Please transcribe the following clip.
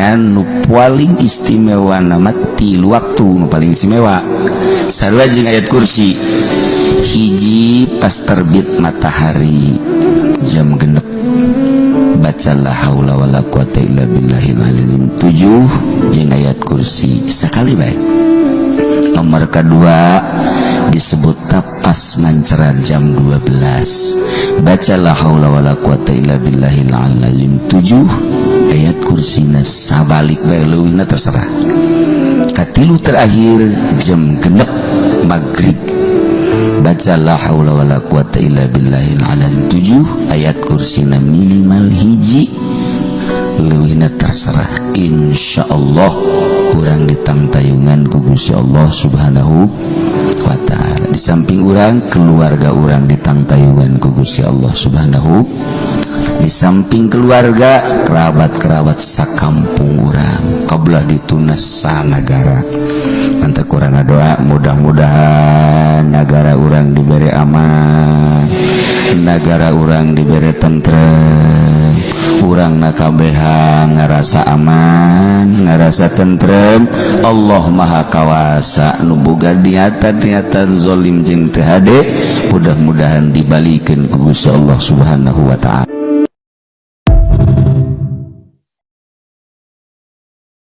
dengan nu paling istimewa nama tilu waktu nu paling istimewa sarua jeung ayat kursi. Hiji pas terbit matahari jam genep baca la haula wala quwata illa billahil azim 7 jeung ayat kursi sekali bae. Nomor kedua disebut pas manceran jam 12 baca la haula wala quwata illa billahil azim 7 ayat kursina sabalik bae leuwihna terserah. Katilu terakhir jam genep maghrib baca la haula wala quwata illa billahil azim 7 ayat kursina minimal hiji leuwihna terserah. Insyaallah urang ditangtayungan ku Gusti Allah Subhanahu wa ta'ala. Di samping urang keluarga urang ditangtayungan ku Gusti Allah Subhanahu. Di samping keluarga kerabat-kerabat sakampung urang kabelah ditunas sanagara. Anta kurang doa mudah-mudahan negara urang diberi aman, negara urang diberi tentrem, urang nakabeha ngarasa aman, ngarasa tentrem. Allah Maha Kawasa nu boga niatan zalim jeung teu hade mudah-mudahan dibalikeun ku Gusti Allah Subhanahu wa ta'ala.